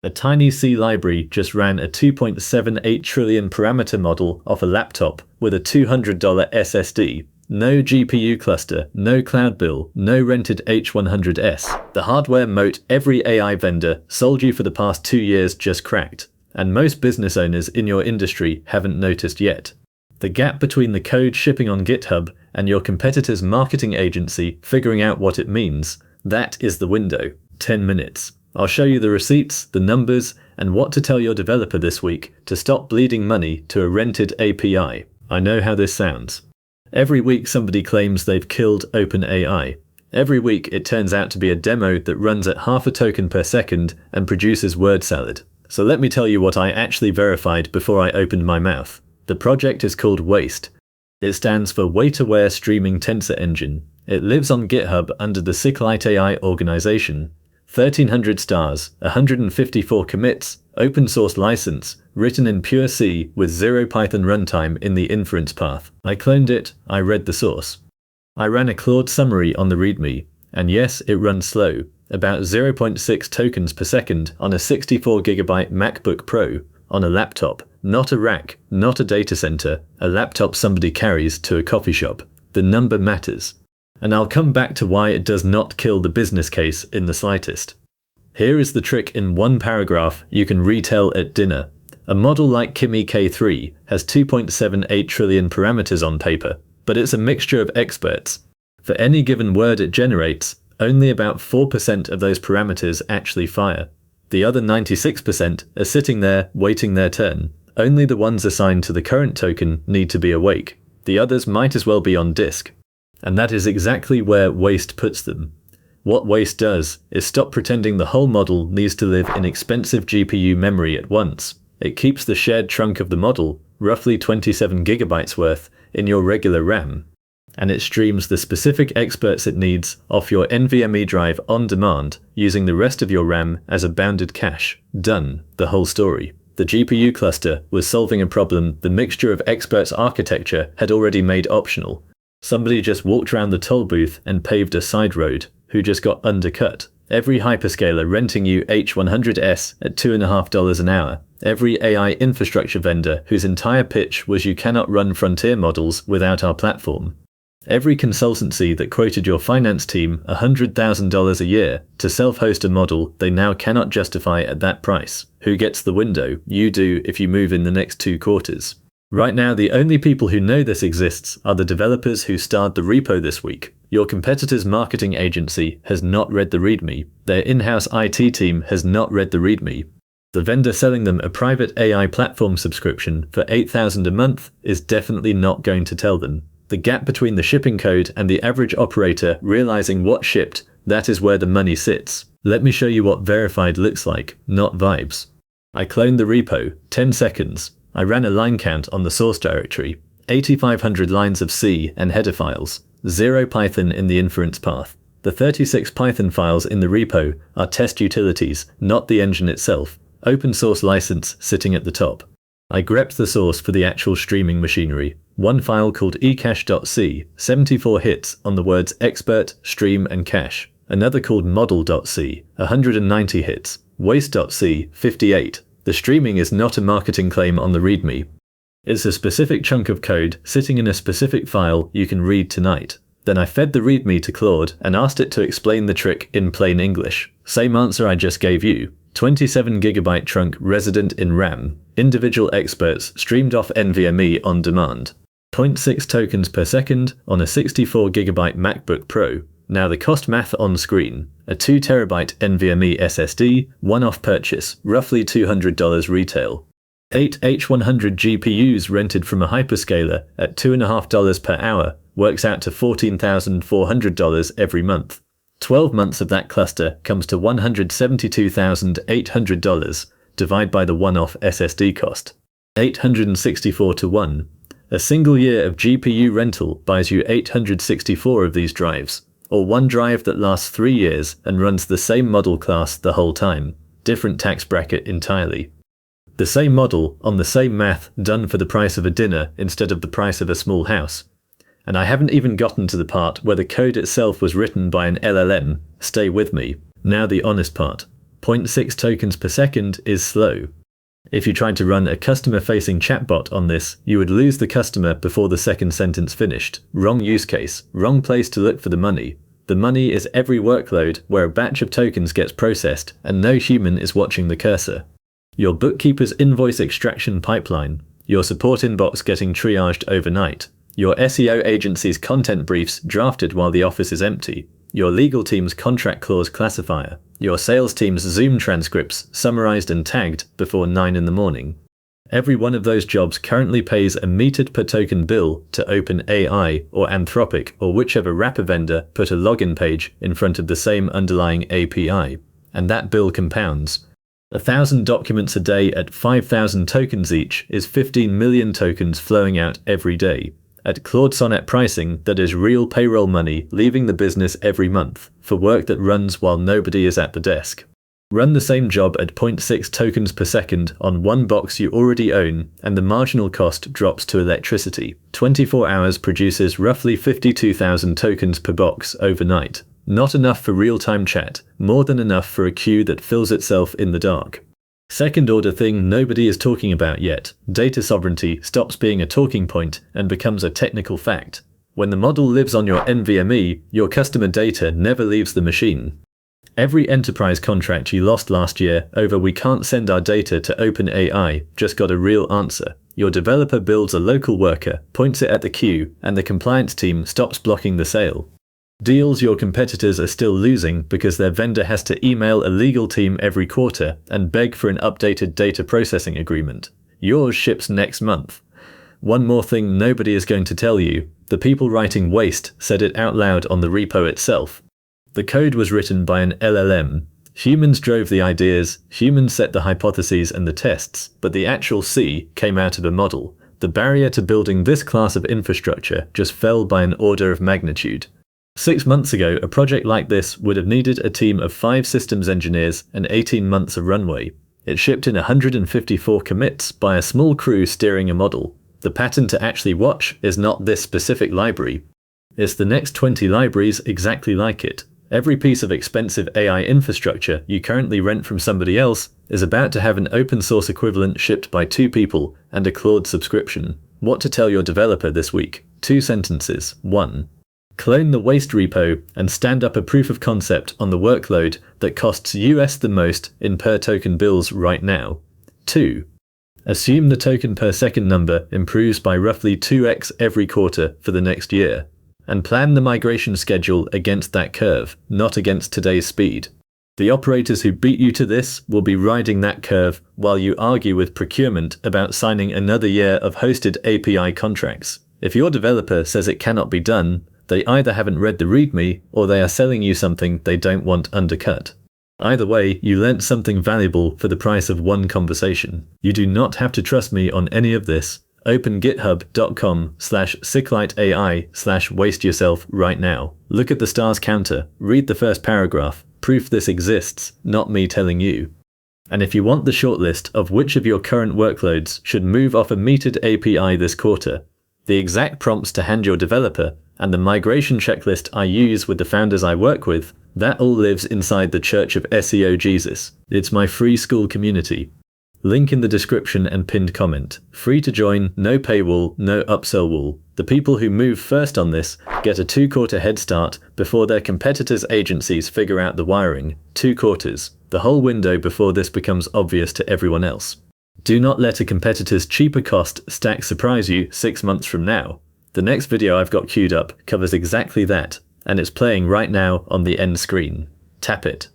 A tiny C library just ran a 2.78 trillion parameter model off a laptop with a $200 SSD. No GPU cluster, no cloud bill, no rented H100S. The hardware moat every AI vendor sold you for the past 2 years just cracked, and most business owners in your industry haven't noticed yet. The gap between the code shipping on GitHub and your competitor's marketing agency figuring out what it means, that is the window. 10 minutes. I'll show you the receipts, the numbers, and what to tell your developer this week to stop bleeding money to a rented API. I know how this sounds. Every week somebody claims they've killed OpenAI. Every week it turns out to be a demo that runs at half a token per second and produces word salad. So let me tell you what I actually verified before I opened my mouth. The project is called WASTE. It stands for Weight-Aware Streaming Tensor Engine. It lives on GitHub under the sqliteai organization. 1,300 stars, 154 commits, open source license, written in pure C with 0 Python runtime in the inference path. I cloned it, I read the source. I ran a Claude summary on the README, and yes, it runs slow, about 0.6 tokens per second on a 64GB MacBook Pro, on a laptop, not a rack, not a data center, a laptop somebody carries to a coffee shop. The number matters. And I'll come back to why it does not kill the business case in the slightest. Here is the trick in one paragraph you can retell at dinner. A model like Kimi K3 has 2.78 trillion parameters on paper, but it's a mixture of experts. For any given word it generates, only about 4% of those parameters actually fire. The other 96% are sitting there waiting their turn. Only the ones assigned to the current token need to be awake. The others might as well be on disk. And that is exactly where WASTE puts them. What WASTE does is stop pretending the whole model needs to live in expensive GPU memory at once. It keeps the shared trunk of the model, roughly 27 gigabytes worth, in your regular RAM. And it streams the specific experts it needs off your NVMe drive on demand, using the rest of your RAM as a bounded cache. Done. The whole story. The GPU cluster was solving a problem the mixture of experts architecture had already made optional. Somebody just walked around the toll booth and paved a side road, who just got undercut. Every hyperscaler renting you H100S at $2.50 an hour. Every AI infrastructure vendor whose entire pitch was you cannot run frontier models without our platform. Every consultancy that quoted your finance team $100,000 a year to self-host a model they now cannot justify at that price. Who gets the window? You do if you move in the next 2 quarters. Right now, the only people who know this exists are the developers who starred the repo this week. Your competitor's marketing agency has not read the README. Their in-house IT team has not read the README. The vendor selling them a private AI platform subscription for $8,000 a month is definitely not going to tell them. The gap between the shipping code and the average operator realizing what shipped, that is where the money sits. Let me show you what verified looks like, not vibes. I cloned the repo, 10 seconds. I ran a line count on the source directory, 8,500 lines of C and header files, 0 Python in the inference path. The 36 Python files in the repo are test utilities, not the engine itself. Open source license sitting at the top. I grepped the source for the actual streaming machinery. One file called ecache.c, 74 hits on the words expert, stream and cache. Another called model.c, 190 hits. Waste.c, 58. The streaming is not a marketing claim on the README. It's a specific chunk of code sitting in a specific file you can read tonight. Then I fed the README to Claude and asked it to explain the trick in plain English. Same answer I just gave you. 27GB trunk resident in RAM. Individual experts streamed off NVMe on demand. 0.6 tokens per second on a 64GB MacBook Pro. Now the cost math on screen. A 2TB NVMe SSD, one-off purchase, roughly $200 retail. 8 H100 GPUs rented from a hyperscaler at $2.50 per hour works out to $14,400 every month. 12 months of that cluster comes to $172,800. Divide by the one-off SSD cost. 864 to 1. A single year of GPU rental buys you 864 of these drives. Or one drive that lasts 3 years and runs the same model class the whole time. Different tax bracket entirely. The same model on the same math done for the price of a dinner instead of the price of a small house. And I haven't even gotten to the part where the code itself was written by an LLM. Stay with me. Now the honest part. 0.6 tokens per second is slow. If you tried to run a customer-facing chatbot on this, you would lose the customer before the second sentence finished. Wrong use case, wrong place to look for the money. The money is every workload where a batch of tokens gets processed and no human is watching the cursor. Your bookkeeper's invoice extraction pipeline, your support inbox getting triaged overnight, your SEO agency's content briefs drafted while the office is empty, your legal team's contract clause classifier, your sales team's Zoom transcripts summarized and tagged before 9 in the morning. Every one of those jobs currently pays a metered per token bill to OpenAI or Anthropic or whichever wrapper vendor put a login page in front of the same underlying API, and that bill compounds. 1,000 documents a day at 5,000 tokens each is 15 million tokens flowing out every day. At Claude Sonnet pricing, that is real payroll money leaving the business every month for work that runs while nobody is at the desk. Run the same job at 0.6 tokens per second on one box you already own, and the marginal cost drops to electricity. 24 hours produces roughly 52,000 tokens per box overnight. Not enough for real-time chat, more than enough for a queue that fills itself in the dark. Second order thing nobody is talking about yet. Data sovereignty stops being a talking point and becomes a technical fact. When the model lives on your NVMe, your customer data never leaves the machine. Every enterprise contract you lost last year over "we can't send our data to OpenAI" just got a real answer. Your developer builds a local worker, points it at the queue, and the compliance team stops blocking the sale. Deals your competitors are still losing because their vendor has to email a legal team every quarter and beg for an updated data processing agreement. Yours ships next month. One more thing nobody is going to tell you. The people writing waste said it out loud on the repo itself. The code was written by an LLM. Humans drove the ideas, humans set the hypotheses and the tests, but the actual C came out of a model. The barrier to building this class of infrastructure just fell by an order of magnitude. 6 months ago, a project like this would have needed a team of 5 systems engineers and 18 months of runway. It shipped in 154 commits by a small crew steering a model. The pattern to actually watch is not this specific library. It's the next 20 libraries exactly like it. Every piece of expensive AI infrastructure you currently rent from somebody else is about to have an open source equivalent shipped by 2 people and a Claude subscription. What to tell your developer this week? 2 sentences. 1. Clone the waste repo and stand up a proof of concept on the workload that costs US the most in per token bills right now. 2. Assume the token per second number improves by roughly 2x every quarter for the next year, and plan the migration schedule against that curve, not against today's speed. The operators who beat you to this will be riding that curve while you argue with procurement about signing another year of hosted API contracts. If your developer says it cannot be done, they either haven't read the README or they are selling you something they don't want undercut. Either way, you learnt something valuable for the price of one conversation. You do not have to trust me on any of this. Open github.com/sqliteai/waste yourself right now. Look at the stars counter, read the first paragraph, proof this exists, not me telling you. And if you want the shortlist of which of your current workloads should move off a metered API this quarter, the exact prompts to hand your developer, and the migration checklist I use with the founders I work with, that all lives inside the Church of SEO Jesus. It's my free school community. Link in the description and pinned comment. Free to join, no paywall, no upsell wall. The people who move first on this get a 2-quarter head start before their competitors' agencies figure out the wiring. 2 quarters. The whole window before this becomes obvious to everyone else. Do not let a competitor's cheaper cost stack surprise you 6 months from now. The next video I've got queued up covers exactly that, and it's playing right now on the end screen. Tap it.